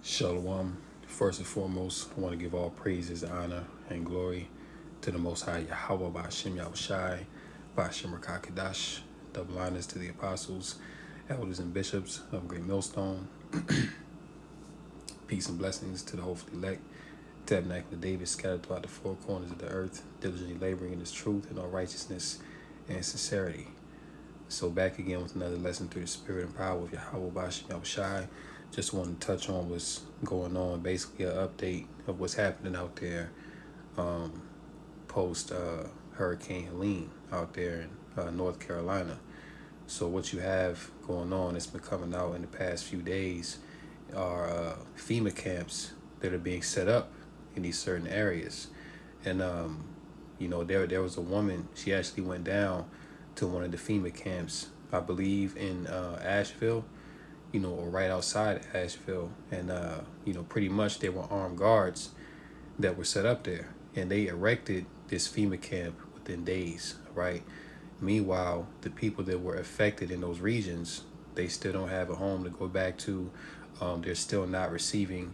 Shalom. First and foremost, I want to give all praises, honor, and glory to the Most High Yahweh, Ba'ashem Yahushai, Ba'ashem Rakakadash. Double honors to the apostles, elders, and bishops of Great Millstone. Peace and blessings to the hopefully elect. Tabernacle of David scattered throughout the four corners of the earth, diligently laboring in his truth and all righteousness and sincerity. So back again with another lesson through the spirit and power of Yahweh Ba'ashem Yahushai. Just want to touch on what's going on, basically an update of what's happening out there post Hurricane Helene out there in North Carolina. So what you have going on, it's been coming out in the past few days, are FEMA camps that are being set up in these certain areas. And there was a woman, she actually went down to one of the FEMA camps, I believe in Asheville, or right outside Asheville. And, pretty much there were armed guards that were set up there. And they erected this FEMA camp within days, right? Meanwhile, the people that were affected in those regions, they still don't have a home to go back to. They're still not receiving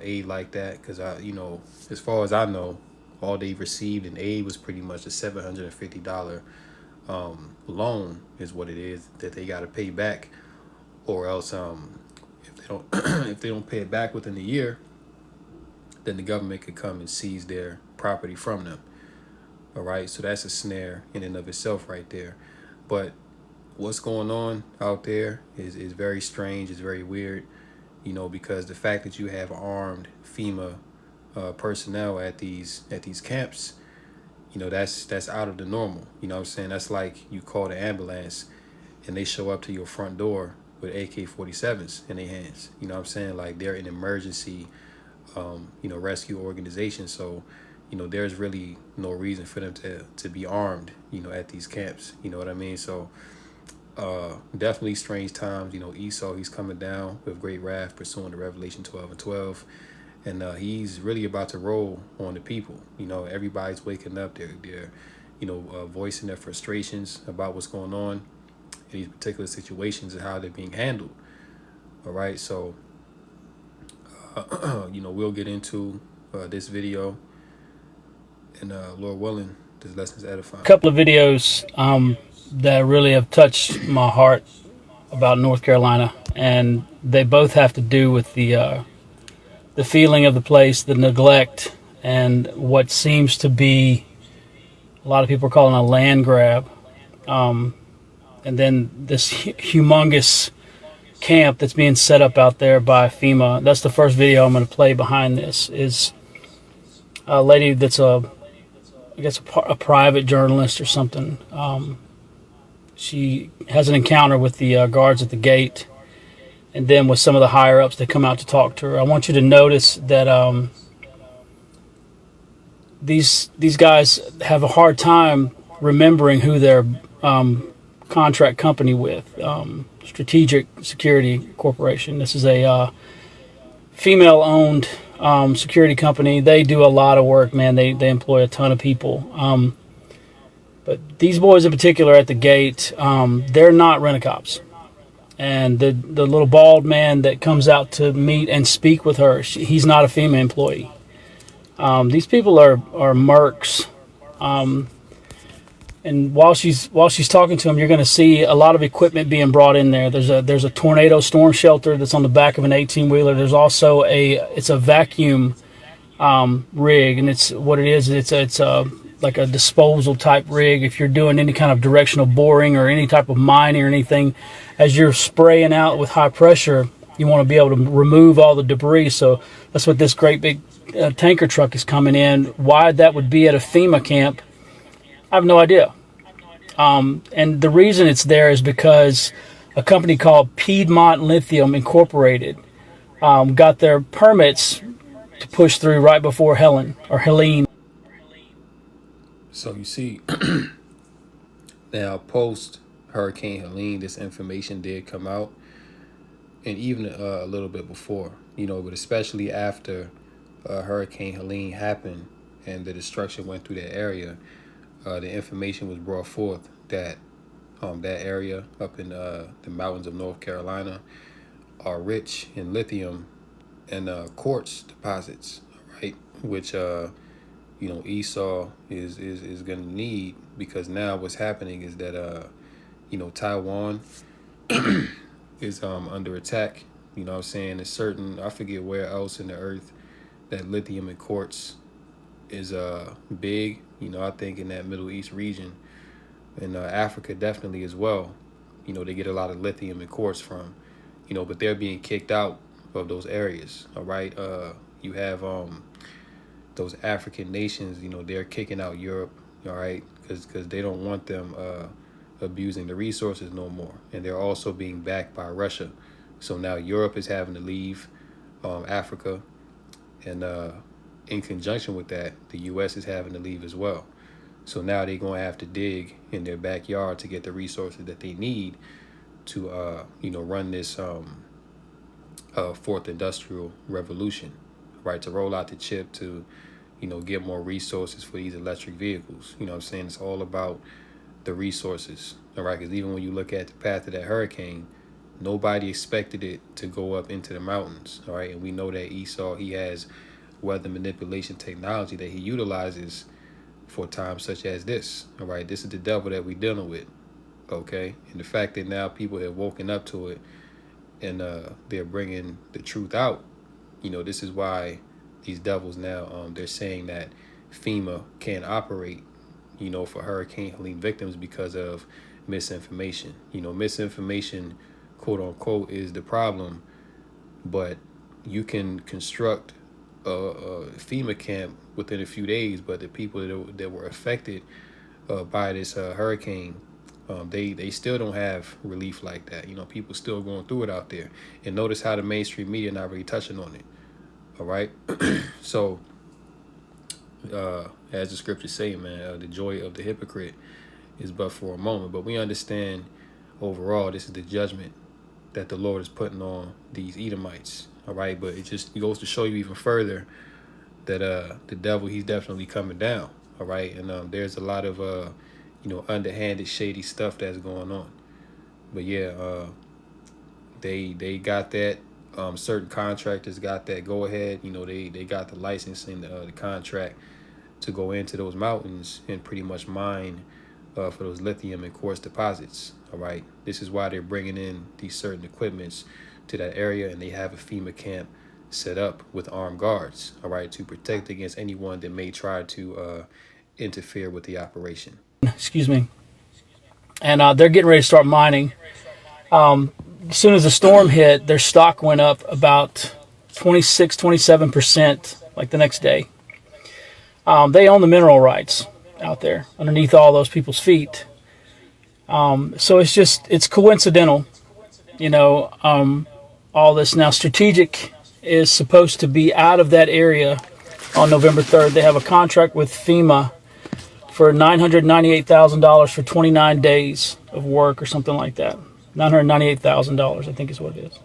aid like that. Because, as far as I know, all they received in aid was pretty much a $750 loan is what it is that they got to pay back, or else if they don't if they don't pay it back within a year, then the government could come and seize their property from them. All right, so that's a snare in and of itself right there. But what's going on out there is very strange. It's very weird, because the fact that you have armed FEMA personnel at these camps, that's out of the normal. You know what I'm saying? That's like you call the ambulance and they show up to your front door with AK-47s in their hands. You know what I'm saying? Like they're an emergency, rescue organization. So, there's really no reason for them to be armed, at these camps. You know what I mean? So, definitely strange times. Esau, he's coming down with great wrath, pursuing the Revelation 12:12. And he's really about to roll on the people. Everybody's waking up. They're voicing their frustrations about what's going on in these particular situations and how they're being handled. All right, so we'll get into this video, and Lord willing, this lesson's edifying. A couple of videos that really have touched my heart about North Carolina, and they both have to do with the feeling of the place, the neglect, and what seems to be a lot of people are calling a land grab. And then this humongous camp that's being set up out there by FEMA. That's the first video I'm going to play behind this. Is a lady that's I guess a private journalist or something. She has an encounter with the guards at the gate, and then with some of the higher ups that come out to talk to her. I want you to notice that these guys have a hard time remembering who their contract company with, Strategic Security Corporation. This is a female-owned security company. They do a lot of work, man. They employ a ton of people. But these boys in particular at the gate, they're not rent-a-cops. And the little bald man that comes out to meet and speak with her, he's not a FEMA employee. These people are mercs. And while she's talking to him, you're going to see a lot of equipment being brought in there. There's a tornado storm shelter that's on the back of an 18-wheeler. There's also it's a vacuum rig, and it's what it is. It's like a disposal type rig. If you're doing any kind of directional boring or any type of mining or anything, as you're spraying out with high pressure, you want to be able to remove all the debris. So that's what this great big tanker truck is coming in. Why that would be at a FEMA camp, I have no idea. And the reason it's there is because a company called Piedmont Lithium Incorporated got their permits to push through right before Helene. So you see, now post Hurricane Helene, this information did come out, and even a little bit before, but especially after Hurricane Helene happened and the destruction went through that area, the information was brought forth that that area up in the mountains of North Carolina are rich in lithium and quartz deposits, right? Which Esau is gonna need, because now what's happening is that Taiwan is under attack. You know what I'm saying? It's certain, I forget where else in the earth that lithium and quartz is big. I think in that Middle East region, and Africa definitely as well. They get a lot of lithium and quartz from. But they're being kicked out of those areas. All right. You have those African nations. They're kicking out Europe. All right, because they don't want them abusing the resources no more, and they're also being backed by Russia. So now Europe is having to leave Africa, and in conjunction with that, the U.S. is having to leave as well. So now they're going to have to dig in their backyard to get the resources that they need to, run this fourth industrial revolution, right? To roll out the chip to, get more resources for these electric vehicles. You know what I'm saying? It's all about the resources, all right? Because even when you look at the path of that hurricane, nobody expected it to go up into the mountains, all right? And we know that Esau, he has weather manipulation technology that he utilizes for times such as this, all right? This is the devil that we're dealing with, okay? And the fact that now people have woken up to it, and they're bringing the truth out, this is why these devils now, they're saying that FEMA can't operate, for Hurricane Helene victims because of misinformation. Misinformation, quote unquote, is the problem, but you can construct a FEMA camp within a few days, but the people that were affected by this hurricane, they still don't have relief like that. People still going through it out there. And notice how the mainstream media not really touching on it. All right. So, as the scriptures say, man, the joy of the hypocrite is but for a moment. But we understand overall this is the judgment that the Lord is putting on these Edomites. All right. But it just goes to show you even further that the devil, he's definitely coming down. All right. And there's a lot of underhanded, shady stuff that's going on. But yeah, they got that. Certain contractors got that go ahead. They got the license and the contract to go into those mountains and pretty much mine for those lithium and quartz deposits. All right. This is why they're bringing in these certain equipments to that area, and they have a FEMA camp set up with armed guards. All right, to protect against anyone that may try to interfere with the operation. Excuse me. And they're getting ready to start mining. As soon as the storm hit, their stock went up about 26, 27%, like the next day. They own the mineral rights out there underneath all those people's feet. So it's coincidental, all this. Now, Strategic is supposed to be out of that area on November 3rd. They have a contract with FEMA for $998,000 for 29 days of work or something like that. $998,000, I think is what it is.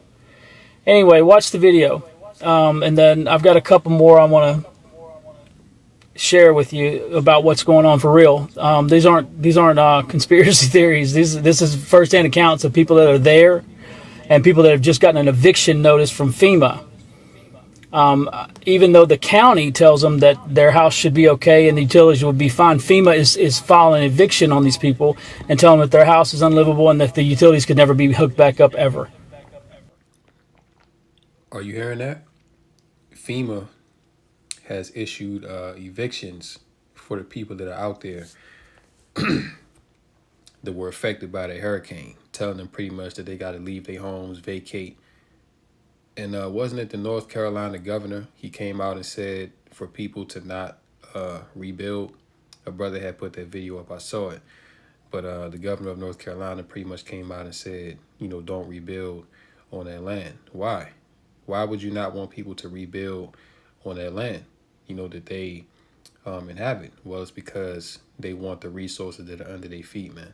Anyway, watch the video. And then I've got a couple more I want to share with you about what's going on for real. These aren't conspiracy theories. This is firsthand accounts of people that are there and people that have just gotten an eviction notice from FEMA. Even though the county tells them that their house should be okay and the utilities will be fine, FEMA is filing eviction on these people and telling them that their house is unlivable and that the utilities could never be hooked back up ever. Are you hearing that? FEMA has issued evictions for the people that are out there that were affected by the hurricane, telling them pretty much that they got to leave their homes, vacate. And wasn't it the North Carolina governor? He came out and said for people to not rebuild. A brother had put that video up. I saw it. But the governor of North Carolina pretty much came out and said, don't rebuild on that land. Why? Why would you not want people to rebuild on that land, that they inhabit? Well, it's because they want the resources that are under their feet, man.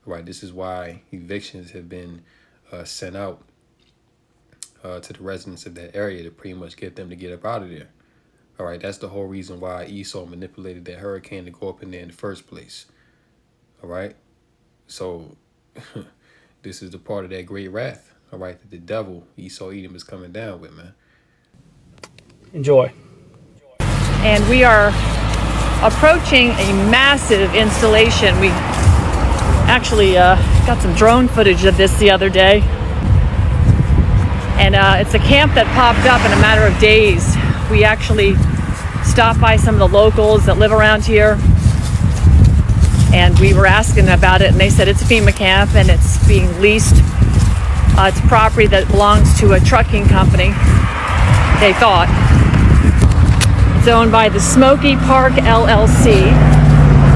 Right. This is why evictions have been sent out to the residents of that area to pretty much get them to get up out of there. All right. That's the whole reason why Esau manipulated that hurricane to go up in there in the first place. All right. So this is the part of that great wrath. All right. That the devil, Esau Edom, is coming down with, man. Enjoy. And we are approaching a massive installation. We actually got some drone footage of this the other day. And it's a camp that popped up in a matter of days. We actually stopped by some of the locals that live around here, and we were asking about it, and they said it's a FEMA camp and it's being leased. It's property that belongs to a trucking company, they thought. It's owned by the Smoky Park LLC.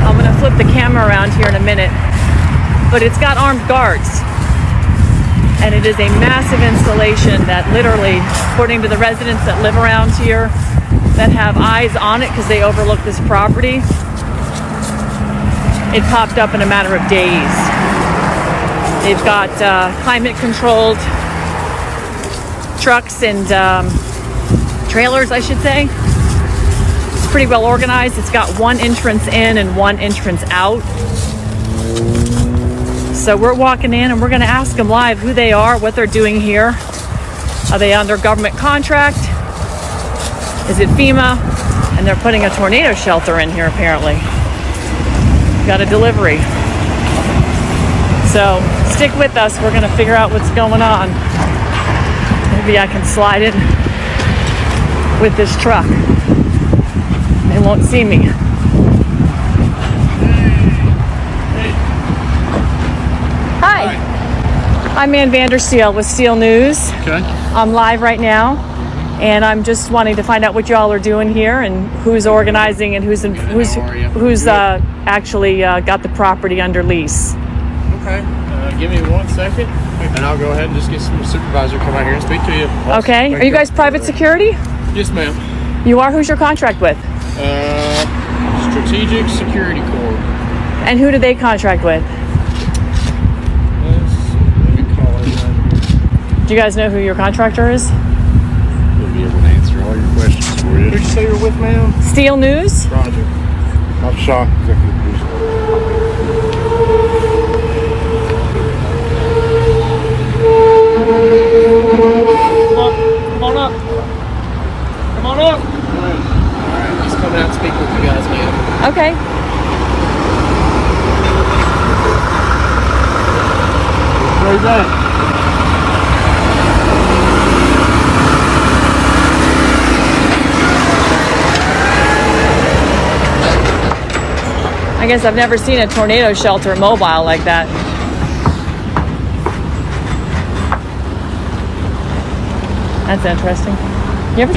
I'm going to flip the camera around here in a minute, but it's got armed guards. And it is a massive installation that literally, according to the residents that live around here, that have eyes on it because they overlook this property, it popped up in a matter of days. They've got climate-controlled trucks and trailers, I should say. It's pretty well organized. It's got one entrance in and one entrance out. So we're walking in and we're going to ask them live who they are, what they're doing here. Are they under government contract? Is it FEMA? And they're putting a tornado shelter in here apparently. Got a delivery. So stick with us. We're going to figure out what's going on. Maybe I can slide in with this truck. They won't see me. Hi. I'm Ann Vandersteel with Steel News. Okay. I'm live right now, and I'm just wanting to find out what y'all are doing here and who's organizing and who's actually got the property under lease. Okay. Give me 1 second, and I'll go ahead and just get some supervisor to come out here and speak to you. Okay. Are you guys private security? Yes, ma'am. You are? Who's your contract with? Strategic Security Corps. And who do they contract with? Let me call it. Do you guys know who your contractor is? We'll be able to answer all your questions for you. Who'd you say you're with, ma'am? Steel News? Roger. I'm Sean, executive producer. Come on up. Come on up. Alright, he's coming out to speak with you guys, ma'am. Okay. Right back. I guess I've never seen a tornado shelter mobile like that. That's interesting. You ever?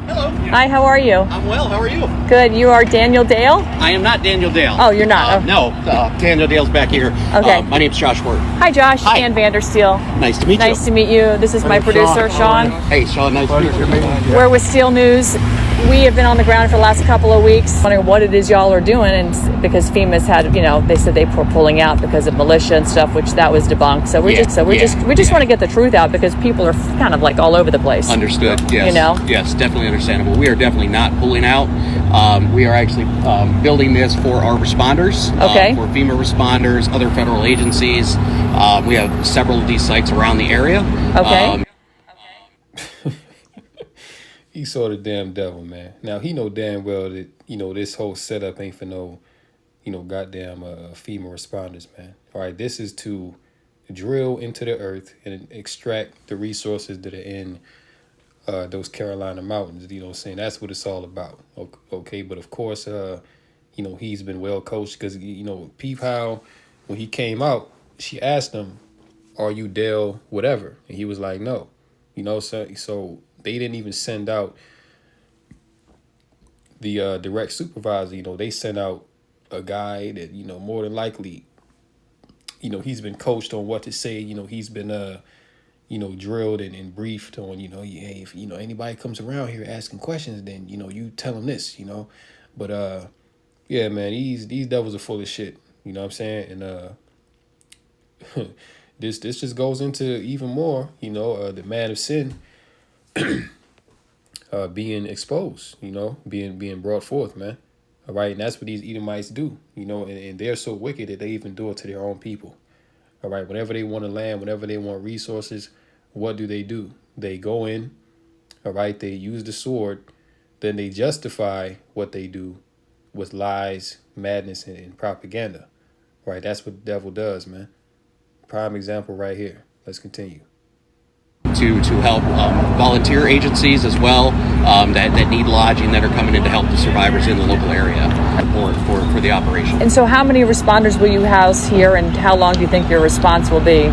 Hello. Hi, how are you? I'm well. How are you? Good. You are Daniel Dale? I am not Daniel Dale. Oh, you're not? Oh. No, Daniel Dale's back here. Okay. My name's Josh Ward. Hi, Josh. Hi. Ann Vandersteel. Nice to meet you. Nice to meet you. This is my producer, Sean. Hey, Sean. Nice to meet you. We're with Steel News. We have been on the ground for the last couple of weeks, wondering what it is y'all are doing, and because FEMA's had, they said they were pulling out because of militia and stuff, which that was debunked. So we just want to get the truth out because people are kind of like all over the place. Understood. Yes. Yes, definitely understandable. We are definitely not pulling out. We are actually building this for our responders. Okay. For FEMA responders, other federal agencies. We have several of these sites around the area. Okay. He saw the damn devil, man. Now he know damn well that this whole setup ain't for no goddamn FEMA responders, man. All right, this is to drill into the earth and extract the resources that are in those Carolina mountains. You know what I'm saying? That's what it's all about. Okay, but of course, he's been well coached because Peep how when he came out, she asked him, "Are you Dale whatever?" And he was like, "No." So they didn't even send out the direct supervisor. They sent out a guy that more than likely he's been coached on what to say. He's been drilled and briefed on hey, if anybody comes around here asking questions, then you tell them this. But yeah, man, these devils are full of shit. You know what I'm saying? And this just goes into even more the man of sin being exposed, being brought forth, man. All right, and that's what these Edomites do, and they're so wicked that they even do it to their own people. All right, whenever they want to land, whenever they want resources, what do? They go in, all right, they use the sword, then they justify what they do with lies, madness, and propaganda. Right, that's what the devil does, man. Prime example right here. Let's continue. To help volunteer agencies as well that need lodging, that are coming in to help the survivors in the local area for the operation. And so how many responders will you house here, and how long do you think your response will be?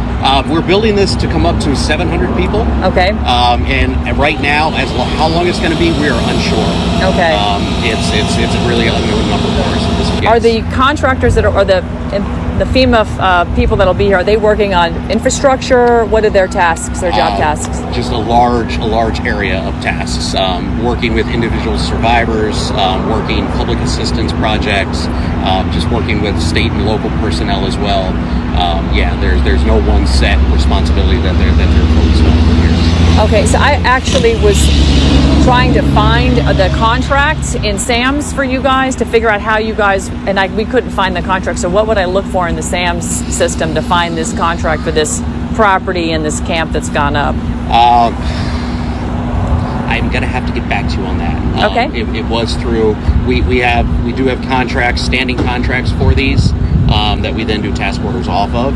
We're building this to come up to 700 people. Okay. And right now, how long it's going to be, we are unsure. Okay. It's a really unknown number for us in this case. Are the contractors that are, or the FEMA people that'll be here, are they working on infrastructure? What are their tasks, their job tasks? Just a large area of tasks. Working with individual survivors, working public assistance projects, just working with state and local personnel as well. There's no one set responsibility that they're focused on here. Okay, so I actually was trying to find the contract in SAMS for you guys to figure out how you guys, and we couldn't find the contract. So what would I look for in the SAMS system to find this contract for this property and this camp that's gone up? I'm gonna have to get back to you on that. Okay. It was through we do have contracts, standing contracts for these that we then do task orders off of.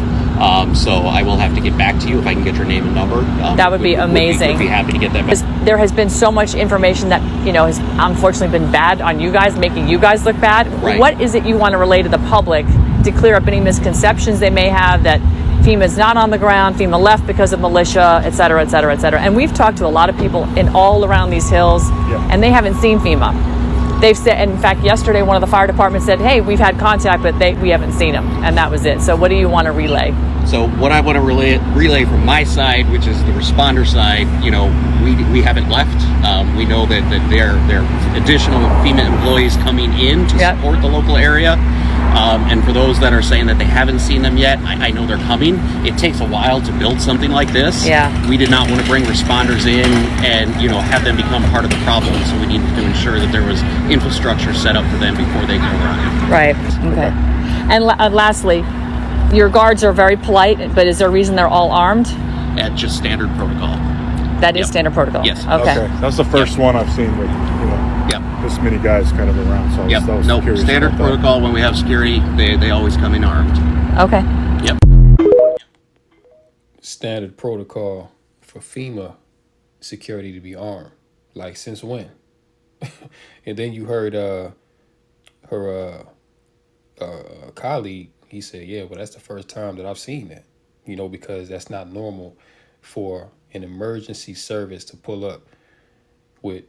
So I will have to get back to you if I can get your name and number. That would be amazing. We'd be happy to get that back. There has been so much information that has unfortunately been bad on you guys, making you guys look bad. Right. What is it you want to relay to the public to clear up any misconceptions they may have that FEMA's not on the ground, FEMA left because of militia, et cetera, et cetera, et cetera? And we've talked to a lot of people in all around these hills, and they haven't seen FEMA. They've said, in fact, yesterday one of the fire departments said, "Hey, we've had contact, but we haven't seen them," and that was it. So, what do you want to relay? So, what I want to relay from my side, which is the responder side, we haven't left. We know that there are additional FEMA employees coming in to support the local area. And for those that are saying that they haven't seen them yet, I know they're coming. It takes a while to build something like this. Yeah. We did not want to bring responders in and have them become part of the problem. So we needed to ensure that there was infrastructure set up for them before they could arrive. Right. Okay. And lastly, your guards are very polite, but is there a reason they're all armed? At just standard protocol. That is standard protocol. Yes. Okay. That's the first one I've seen with this many guys kind of around. So I was curious standard about that. protocol. When we have security, they always come in armed. Okay. Yep. Standard protocol for FEMA security to be armed. Like, since when? And then you heard her colleague, he said, yeah, well, that's the first time that I've seen that, because that's not normal for an emergency service to pull up with,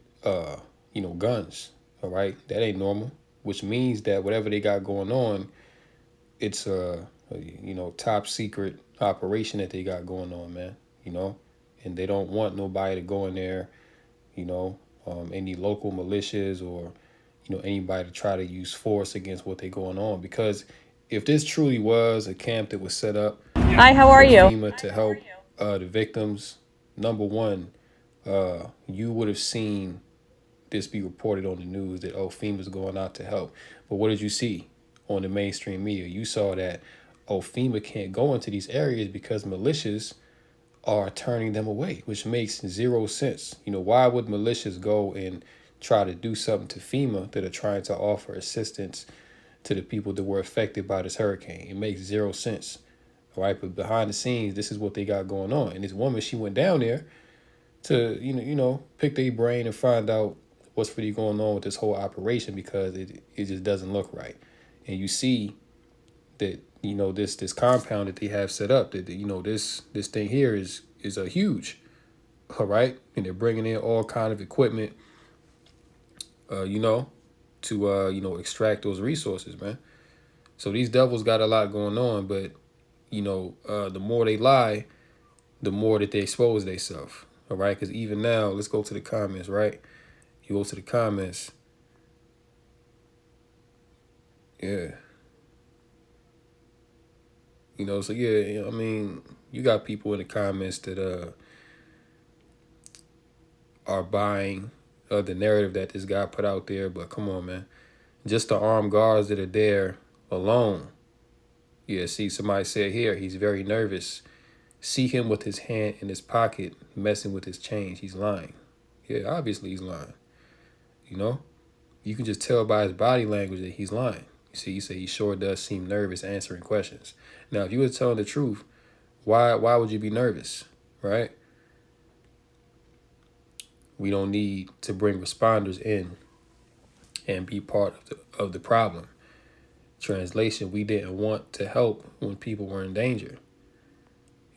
guns. All right. That ain't normal, which means that whatever they got going on, it's a top secret operation that they got going on, man, and they don't want nobody to go in there, any local militias or, anybody to try to use force against what they going on. Because if this truly was a camp that was set up, hi, how are you? FEMA to help the victims, number one, you would have seen this be reported on the news that, FEMA's going out to help. But what did you see on the mainstream media? You saw that, FEMA can't go into these areas because militias are turning them away, which makes zero sense. Why would militias go and try to do something to FEMA that are trying to offer assistance to the people that were affected by this hurricane? It makes zero sense. All right, but behind the scenes, this is what they got going on. And this woman, she went down there to, pick their brain and find out what's really going on with this whole operation, because it just doesn't look right. And you see that, this compound that they have set up, that, this thing here is a huge, all right? And they're bringing in all kind of equipment, to, extract those resources, man. So these devils got a lot going on, but, the more they lie, the more that they expose themselves, all right? Because even now, let's go to the comments, right? You go to the comments. Yeah. So yeah, I mean, you got people in the comments that are buying the narrative that this guy put out there, but come on, man. Just the armed guards that are there alone, Yeah, see, somebody said here, he's very nervous. See him with his hand in his pocket, messing with his change. He's lying. Yeah, obviously he's lying. You know? You can just tell by his body language that he's lying. You see, you say he sure does seem nervous answering questions. Now, if you were telling the truth, why would you be nervous? Right? We don't need to bring responders in and be part of the problem. Translation, we didn't want to help when people were in danger.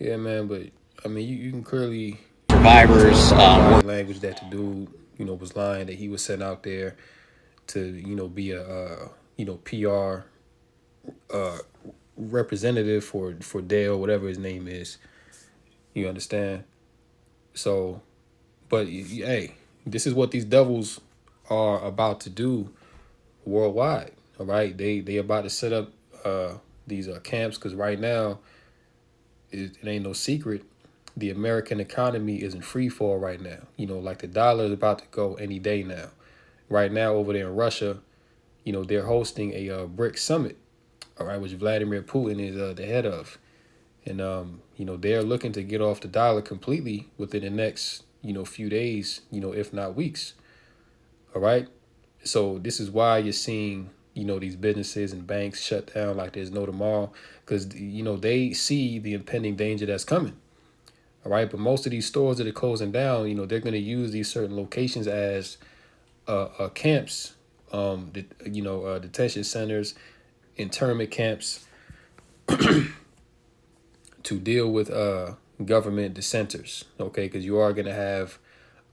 Yeah, man, but I mean, you can clearly Survivors, body language that the dude, was lying, that he was sent out there to, be a, PR representative for Dale, whatever his name is. You understand? So, but hey, this is what these devils are about to do worldwide. All right, they about to set up these camps, because right now it ain't no secret. The American economy is in free fall right now. Like the dollar is about to go any day now. Right now, over there in Russia, they're hosting a BRIC summit, all right, which Vladimir Putin is the head of. And, they're looking to get off the dollar completely within the next, few days, if not weeks. All right. So this is why you're seeing, these businesses and banks shut down like there's no tomorrow, because, they see the impending danger that's coming. All right. But most of these stores that are closing down, they're going to use these certain locations as camps, detention centers, internment camps to deal with government dissenters. Okay. Because you are going to have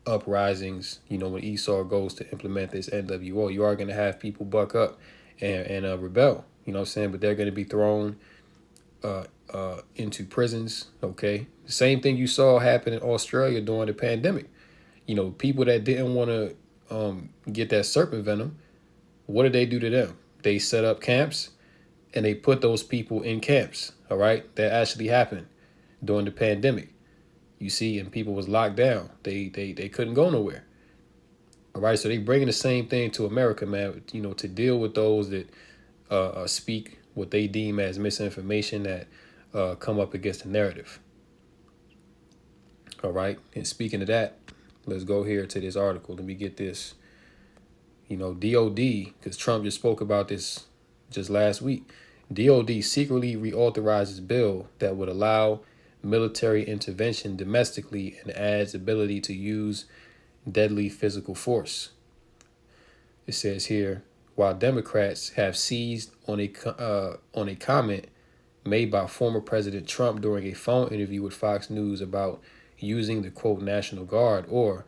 uprisings, when Esau goes to implement this NWO, you are going to have people buck up and rebel, what I'm saying? But they're going to be thrown into prisons, okay? The same thing you saw happen in Australia during the pandemic. People that didn't want to get that serpent venom, what did they do to them? They set up camps and they put those people in camps, all right? That actually happened during the pandemic. You see, and people was locked down. They couldn't go nowhere. All right, so they bringing the same thing to America, man. To deal with those that speak what they deem as misinformation that come up against the narrative. All right, and speaking of that, let's go here to this article. Let me get this. DOD, because Trump just spoke about this just last week. DOD secretly reauthorizes bill that would allow military intervention domestically and adds ability to use deadly physical force. It says here, while Democrats have seized on a comment made by former President Trump during a phone interview with Fox News about using the quote National Guard, or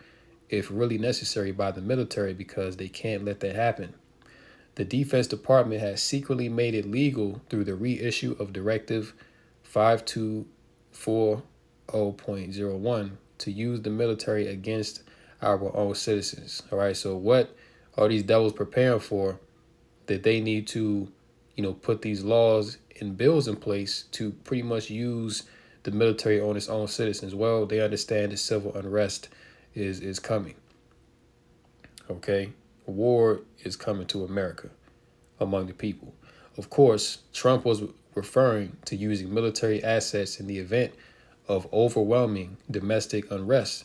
if really necessary, by the military, because they can't let that happen. The Defense Department has secretly made it legal through the reissue of Directive 5240.01 to use the military against our own citizens. All right, so what are these devils preparing for? That they need to, put these laws and bills in place to pretty much use the military on its own citizens. Well, they understand the civil unrest is coming. Okay, war is coming to America among the people. Of course, Trump was referring to using military assets in the event of overwhelming domestic unrest,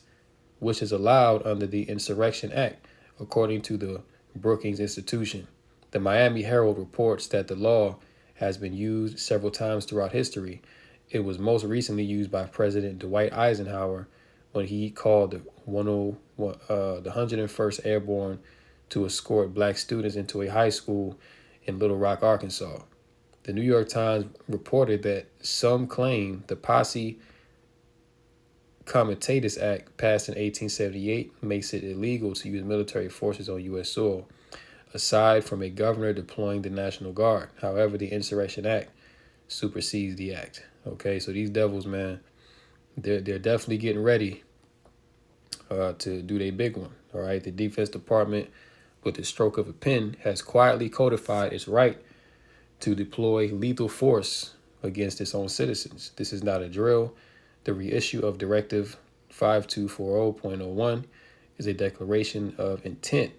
which is allowed under the Insurrection Act, according to the Brookings Institution. The Miami Herald reports that the law has been used several times throughout history. It was most recently used by President Dwight Eisenhower when he called the 101st Airborne to escort black students into a high school in Little Rock, Arkansas. The New York Times reported that some claim the Posse Comitatus Act, passed in 1878, makes it illegal to use military forces on U.S. soil, aside from a governor deploying the National Guard. However, the Insurrection Act supersedes the act. Okay, so these devils, man, they're definitely getting ready to do their big one. All right, the Defense Department, with the stroke of a pen, has quietly codified its right to deploy lethal force against its own citizens. This is not a drill. The reissue of Directive 5240.01 is a declaration of intent.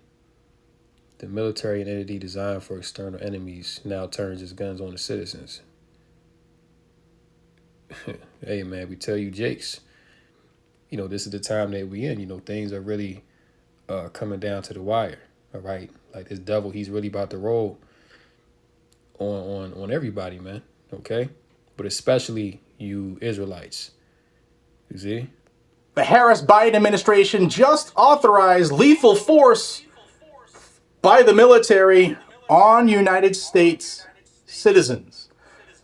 The military, an entity designed for external enemies, now turns its guns on the citizens. Hey man, we tell you, Jakes, this is the time that we in. Things are really coming down to the wire. All right, like this devil, he's really about to roll on everybody, man. Okay, but especially you Israelites. You see? The Harris-Biden administration just authorized lethal force by the military on United States citizens.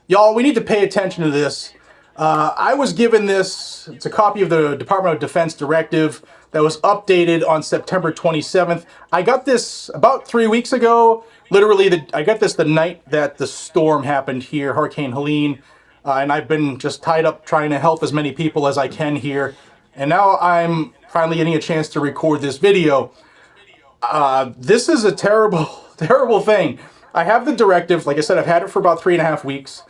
Y'all, we need to pay attention to this. I was given this, it's a copy of the Department of Defense directive that was updated on September 27th. I got this about 3 weeks ago. Literally, I got this the night that the storm happened here, Hurricane Helene. And I've been just tied up trying to help as many people as I can here. And now I'm finally getting a chance to record this video. This is a terrible, terrible thing. I have the directive. Like I said, I've had it for about 3.5 weeks.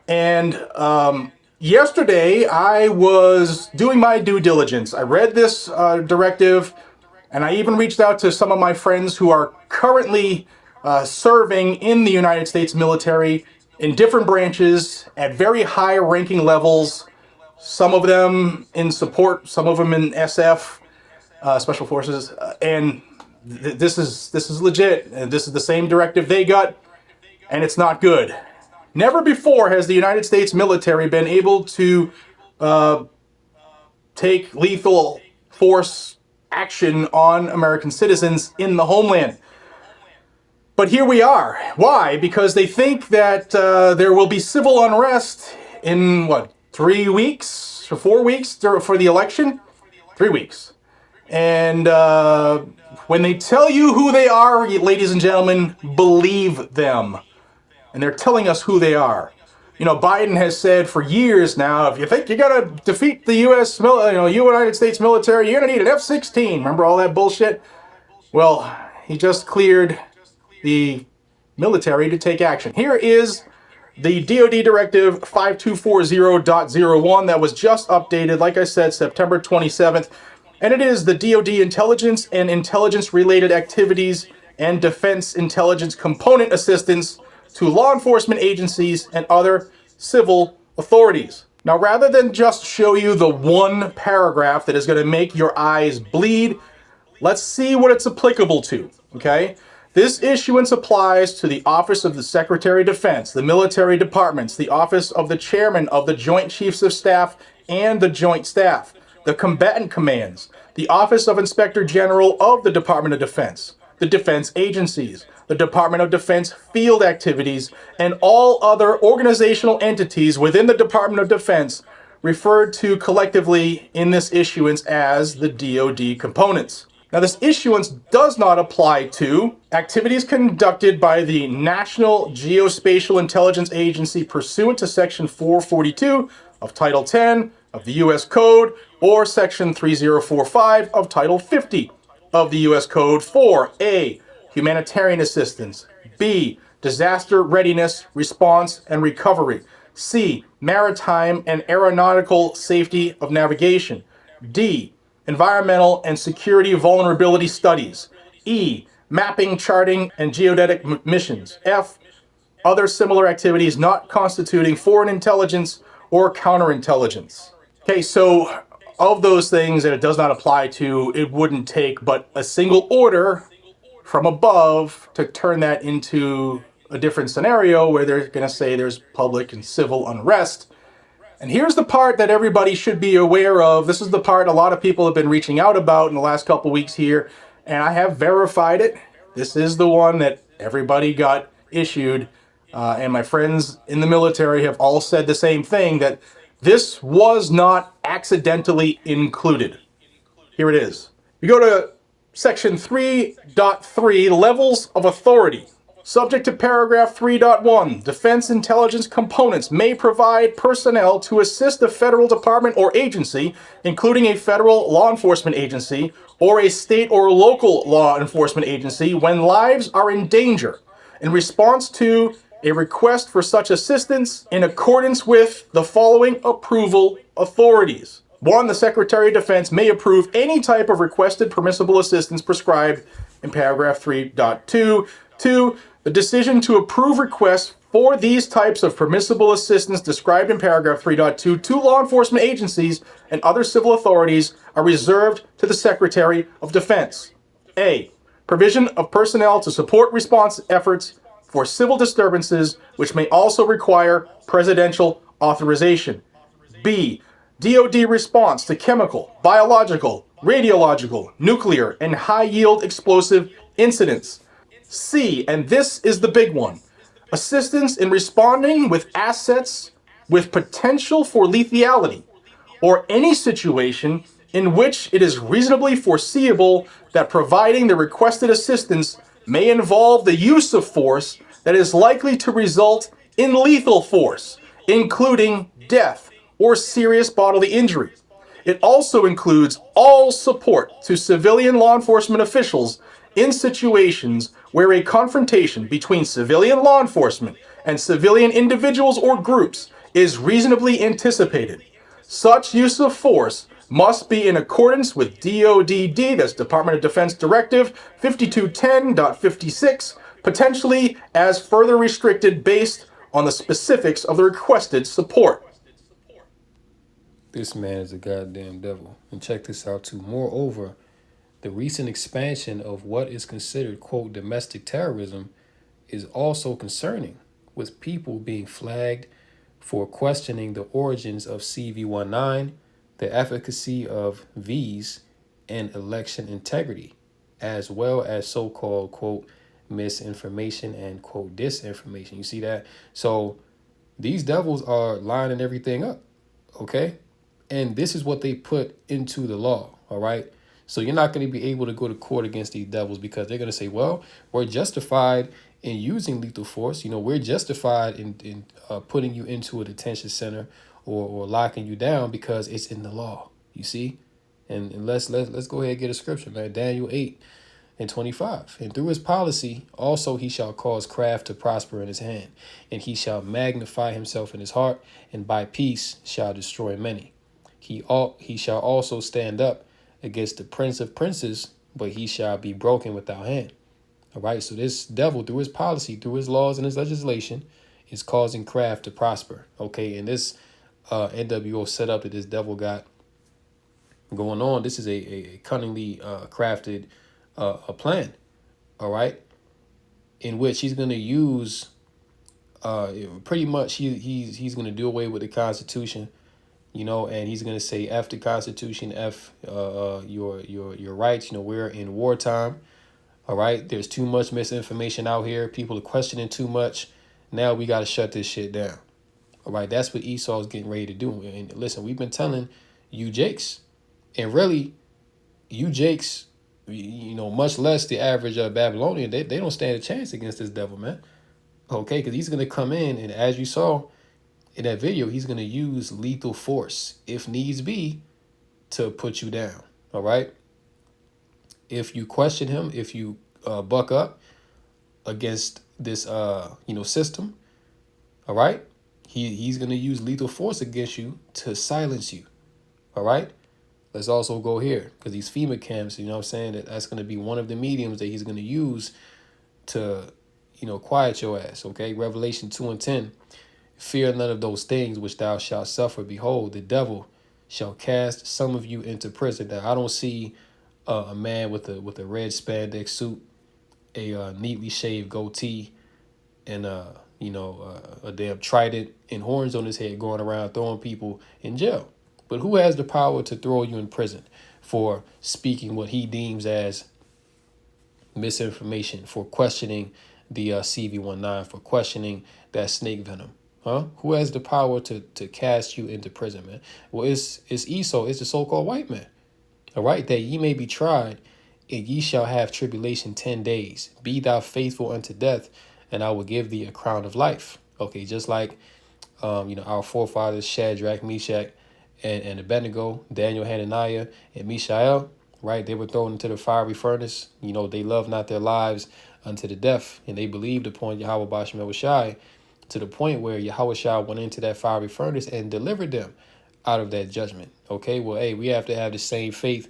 And yesterday, I was doing my due diligence. I read this directive, and I even reached out to some of my friends who are currently serving in the United States military in different branches at very high ranking levels. Some of them in support, some of them in SF, Special Forces, and this is legit. And this is the same directive they got, and it's not good. Never before has the United States military been able to take lethal force action on American citizens in the homeland. But here we are. Why? Because they think that there will be civil unrest in, 3 weeks or 4 weeks for the election? 3 weeks. And when they tell you who they are, ladies and gentlemen, believe them. And they're telling us who they are. Biden has said for years now, if you think you got to defeat the United States military, you're going to need an F-16. Remember all that bullshit? Well, he just cleared the military to take action. Here is the DoD Directive 5240.01 that was just updated, like I said, September 27th. And it is the DoD intelligence and intelligence-related activities and defense intelligence component assistance to law enforcement agencies and other civil authorities. Now, rather than just show you the one paragraph that is going to make your eyes bleed, let's see what it's applicable to, okay? This issuance applies to the Office of the Secretary of Defense, the military departments, the Office of the Chairman of the Joint Chiefs of Staff and the Joint Staff, the combatant commands, the Office of Inspector General of the Department of Defense, the defense agencies, the Department of Defense field activities, and all other organizational entities within the Department of Defense referred to collectively in this issuance as the DoD components. Now, this issuance does not apply to activities conducted by the National Geospatial Intelligence Agency pursuant to Section 442 of Title 10 of the U.S. Code or Section 3045 of Title 50 of the U.S. Code for A, humanitarian assistance, B, disaster readiness, response, and recovery, C, maritime and aeronautical safety of navigation, D, environmental and security vulnerability studies, E, mapping, charting, and geodetic missions, F, other similar activities not constituting foreign intelligence or counterintelligence. Okay, so of those things that it does not apply to, it wouldn't take but a single order from above to turn that into a different scenario where they're going to say there's public and civil unrest. And here's the part that everybody should be aware of. This is the part a lot of people have been reaching out about in the last couple weeks here, and I have verified it. This is the one that everybody got issued, and my friends in the military have all said the same thing, that this was not accidentally included. Here it is. You go to Section 3.3, Levels of Authority. Subject to paragraph 3.1, defense intelligence components may provide personnel to assist a federal department or agency, including a federal law enforcement agency or a state or local law enforcement agency, when lives are in danger, in response to a request for such assistance in accordance with the following approval authorities. 1. The Secretary of Defense may approve any type of requested permissible assistance prescribed in paragraph 3.2. 2. The decision to approve requests For these types of permissible assistance described in paragraph 3.2 to law enforcement agencies and other civil authorities are reserved to the Secretary of Defense. A. Provision of personnel to support response efforts for civil disturbances, which may also require presidential authorization. B. DoD response to chemical, biological, radiological, nuclear, and high-yield explosive incidents. C, and this is the big one, assistance in responding with assets with potential for lethality, or any situation in which it is reasonably foreseeable that providing the requested assistance may involve the use of force that is likely to result in lethal force, including death or serious bodily injury. It also includes all support to civilian law enforcement officials in situations where a confrontation between civilian law enforcement and civilian individuals or groups is reasonably anticipated. Such use of force must be in accordance with DODD, that's Department of Defense Directive 5210.56, potentially as further restricted based on the specifics of the requested support. This man is a goddamn devil. And check this out too. Moreover, the recent expansion of what is considered, quote, domestic terrorism is also concerning, with people being flagged for questioning the origins of CV-19, the efficacy of V's, and election integrity, as well as so-called, quote, misinformation and, quote, disinformation. You see that? So these devils are lining everything up, okay? And this is what they put into the law, all right? So you're not going to be able to go to court against these devils because they're going to say, well, we're justified in using lethal force. You know, we're justified in putting you into a detention center or locking you down because it's in the law, you see? And let's go ahead and get a scripture, man. Daniel 8:25. And through his policy, also he shall cause craft to prosper in his hand, and he shall magnify himself in his heart, and by peace shall destroy many. He shall also stand up against the prince of princes, but he shall be broken without hand. All right, so this devil, through his policy, through his laws and his legislation, is causing craft to prosper. Okay, and this NWO setup that this devil got going on, this is a cunningly crafted a plan. All right, in which he's going to use pretty much he's going to do away with the Constitution. You know, and he's gonna say F the Constitution, F your rights. You know, we're in wartime. All right, there's too much misinformation out here. People are questioning too much. Now we gotta shut this shit down. All right, that's what Esau's getting ready to do. And listen, we've been telling you Jakes, and really, you Jakes, you know, much less the average Babylonian, they don't stand a chance against this devil, man. Okay, because he's gonna come in, and as you saw in that video, he's going to use lethal force, if needs be, to put you down, all right? If you question him, if you buck up against this, system, all right? He's going to use lethal force against you to silence you, all right? Let's also go here, because these FEMA camps, you know what I'm saying, that's going to be one of the mediums that he's going to use to, quiet your ass, okay? Revelation 2:10. Fear none of those things which thou shalt suffer. Behold, the devil shall cast some of you into prison. Now, I don't see a man with a red spandex suit, a neatly shaved goatee, and a damn trident and horns on his head going around throwing people in jail. But who has the power to throw you in prison for speaking what he deems as misinformation, for questioning the CV-19, for questioning that snake venom? Huh? Who has the power to cast you into prison, man? Well, it's Esau, it's the so-called white man. All right, that ye may be tried, and ye shall have tribulation 10 days. Be thou faithful unto death, and I will give thee a crown of life. Okay, just like our forefathers Shadrach, Meshach, and Abednego, Daniel, Hananiah, and Mishael, right? They were thrown into the fiery furnace. You know, they loved not their lives unto the death, and they believed upon Yahweh Bashem Shai, to the point where Yahushua went into that fiery furnace and delivered them out of that judgment. Okay, well, hey, we have to have the same faith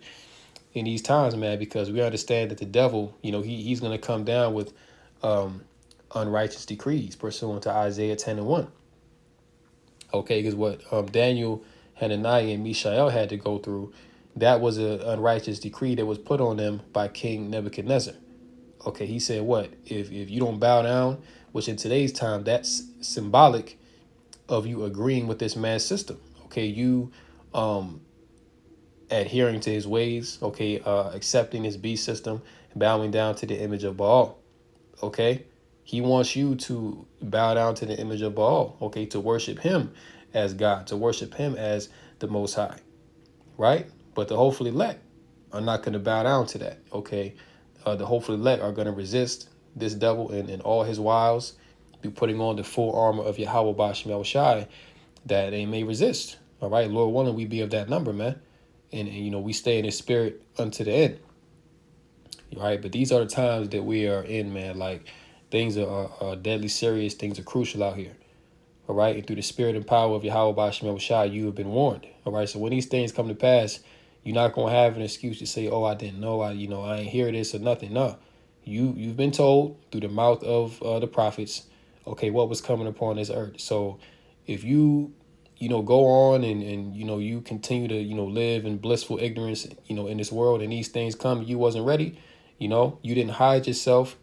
in these times, man, because we understand that the devil, he's going to come down with unrighteous decrees pursuant to Isaiah 10:1. Okay, because what Daniel, Hananiah, and Mishael had to go through, that was an unrighteous decree that was put on them by King Nebuchadnezzar. Okay, he said what? If you don't bow down, which in today's time, that's symbolic of you agreeing with this man's system. Okay, you adhering to his ways, okay, accepting his beast system, bowing down to the image of Baal. Okay, he wants you to bow down to the image of Baal, okay, to worship him as God, to worship him as the Most High, right? But the hopefully elect are not going to bow down to that, okay? The hopefully elect are going to resist this devil and all his wiles, be putting on the full armor of Yahweh Bashim Shai, that they may resist, all right? Lord willing, we be of that number, man. And you know, we stay in his spirit unto the end. Right, but these are the times that we are in, man. Like, things are deadly serious. Things are crucial out here. All right, and through the spirit and power of Yahweh Bashim Shai, you have been warned. All right, so when these things come to pass, you're not gonna have an excuse to say, "Oh, I didn't know. I ain't hear this or nothing." No, you've been told through the mouth of the prophets, okay, what was coming upon this earth. So if you go on and you continue to live in blissful ignorance, in this world, and these things come, you wasn't ready. You didn't hide yourself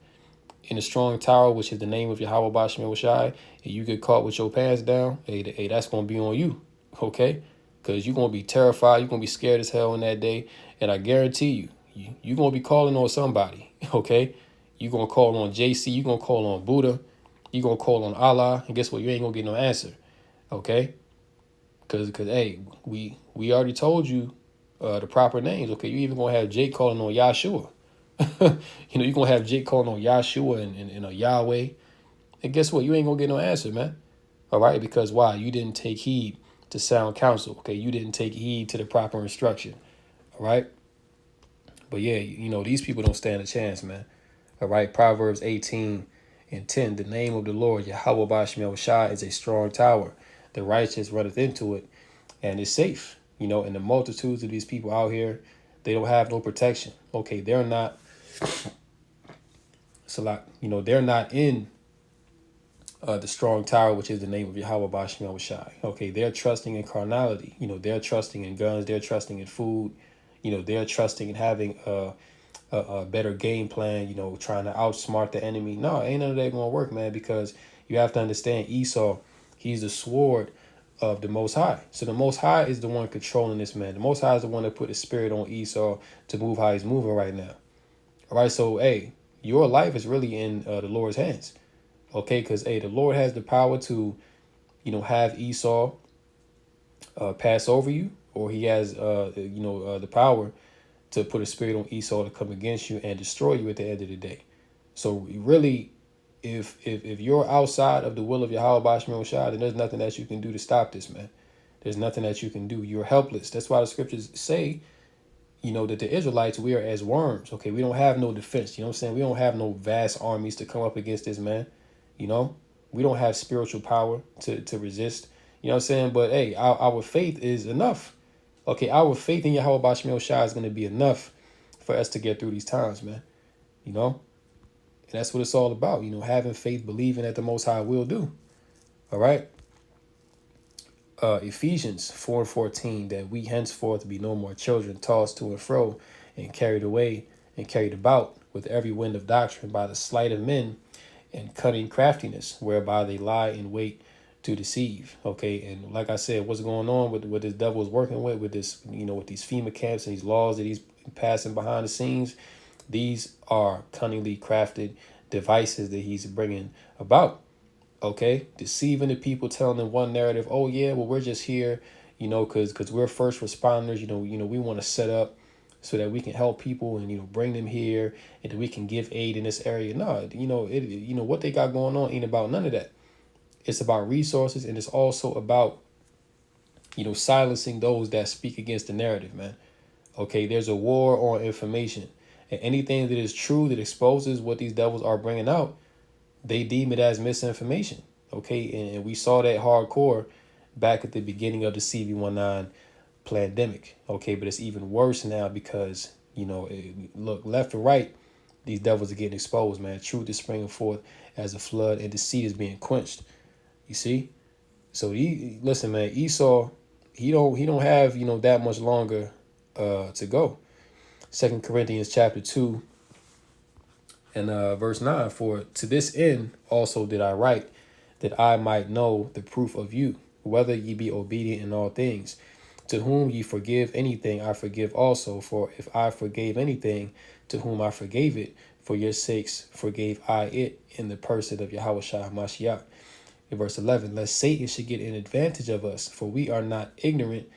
in a strong tower, which is the name of Yahweh Bashim Shai, and you get caught with your pants down, hey, that's going to be on you, okay? Because you're going to be terrified. You're going to be scared as hell in that day. And I guarantee you're going to be calling on somebody, okay? You're going to call on JC. You're going to call on Buddha. You're going to call on Allah. And guess what? You ain't going to get no answer, okay? Because hey, we already told you the proper names, okay? You even going to have Jake calling on Yahshua. You're going to have Jake calling on Yahshua and Yahweh. And guess what? You ain't going to get no answer, man. All right? Because why? You didn't take heed to sound counsel, okay? You didn't take heed to the proper instruction, all right? But yeah, these people don't stand a chance, man. All right? Proverbs 18:10, the name of the Lord, Yahweh Bashim Shai, is a strong tower. The righteous runneth into it and is safe. And the multitudes of these people out here, they don't have no protection. Okay, they're not. It's a lot. They're not in the strong tower, which is the name of Yahweh Bashim Shai. Okay, they're trusting in carnality. They're trusting in guns. They're trusting in food. They're trusting in having a better game plan. Trying to outsmart the enemy. No, ain't none of that gonna work, man. Because you have to understand, Esau, he's the sword of the Most High. So the Most High is the one controlling this man. The Most High is the one that put the spirit on Esau to move how he's moving right now. All right, so hey, your life is really in the Lord's hands. Okay, because hey, the Lord has the power to, have Esau pass over you, or he has the power to put a spirit on Esau to come against you and destroy you at the end of the day. So really, if you're outside of the will of Yahweh Bashim Shai, then there's nothing that you can do to stop this, man. There's nothing that you can do. You're helpless. That's why the scriptures say, that the Israelites, we are as worms. Okay, we don't have no defense. You know what I'm saying? We don't have no vast armies to come up against this man. We don't have spiritual power to resist. You know what I'm saying? But hey, our faith is enough. Okay, our faith in Yahweh Bashim Shai is going to be enough for us to get through these times, man. And that's what it's all about. Having faith, believing that the Most High will do. All right. Ephesians 4:14, that we henceforth be no more children, tossed to and fro and carried away and carried about with every wind of doctrine by the sleight of men and cunning craftiness, whereby they lie in wait to deceive. Okay, and like I said, what's going on with what this devil is working with this, with these FEMA camps and these laws that he's passing behind the scenes, these are cunningly crafted devices that he's bringing about. Okay, deceiving the people, telling them one narrative. Oh yeah, well, we're just here, because we're first responders. We want to set up so that we can help people and bring them here and that we can give aid in this area. No, what they got going on ain't about none of that. It's about resources, and it's also about silencing those that speak against the narrative, man. Okay, there's a war on information, and anything that is true that exposes what these devils are bringing out, they deem it as misinformation. Okay, and we saw that hardcore back at the beginning of the CV19 pandemic. Okay, but it's even worse now because look, left and right, These devils are getting exposed, man. Truth is springing forth as a flood, and deceit is being quenched. You see? So listen, man, Esau, he don't have, that much longer to go. 2 Corinthians chapter 2 and verse 9, for to this end also did I write, that I might know the proof of you, whether ye be obedient in all things. To whom ye forgive anything, I forgive also. For if I forgave anything, to whom I forgave it, for your sakes forgave I it in the person of Yahushua Mashiach. In verse 11, lest Satan should get an advantage of us, for we are not ignorant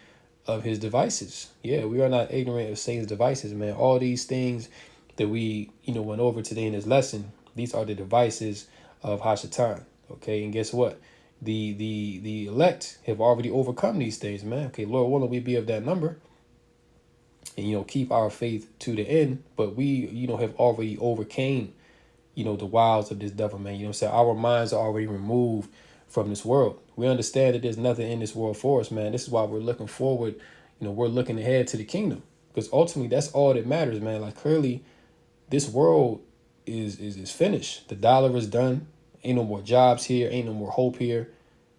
of his devices. Yeah, we are not ignorant of Satan's devices, man. All these things that we, went over today in this lesson, these are the devices of Hashatan. Okay, and guess what? The elect have already overcome these things, man. Okay, Lord willing, we be of that number, and keep our faith to the end. But we, have already overcame, the wiles of this devil, man. You know what I'm saying? Our minds are already removed from this world. We understand that there's nothing in this world for us, man. This is why we're looking forward. We're looking ahead to the kingdom, because ultimately that's all that matters, man. Like clearly, this world is finished. The dollar is done. Ain't no more jobs here. Ain't no more hope here.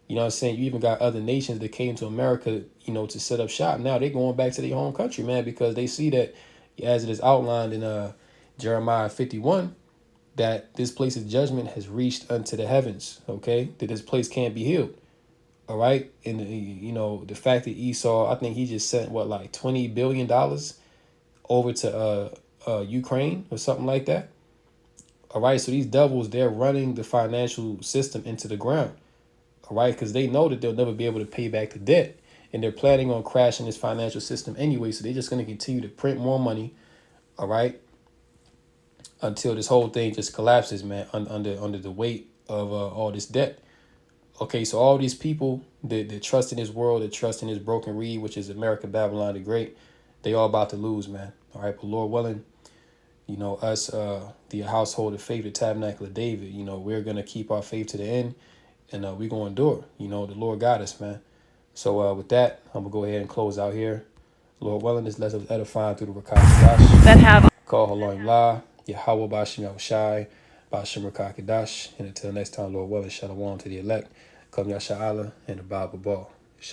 You know what I'm saying? You even got other nations that came to America, to set up shop. Now they're going back to their home country, man, because they see that, as it is outlined in Jeremiah 51, that this place of judgment has reached unto the heavens, okay? That this place can't be healed, all right? And, the fact that Esau, I think he just sent, like $20 billion over to Ukraine or something like that. All right, so these devils, they're running the financial system into the ground, all right, because they know that they'll never be able to pay back the debt, and they're planning on crashing this financial system anyway, so they're just going to continue to print more money, all right, until this whole thing just collapses, man, under the weight of all this debt. Okay, so all these people that trust in this world, that trust in this broken reed, which is America, Babylon the Great, they all about to lose, man. All right, but Lord willing, us, the household of faith, the tabernacle of David, we're going to keep our faith to the end, and we're going to endure. The Lord got us, man. So with that, I'm going to go ahead and close out here. Lord willing, this lesson was edifying through the Rakah that have Call Haloim La, Yahweh Bashim Yahushai, Bashim Rakah Kadash. And until next time, Lord willing, Shalom to the elect. Come Yasha'Allah and the Bible Ball.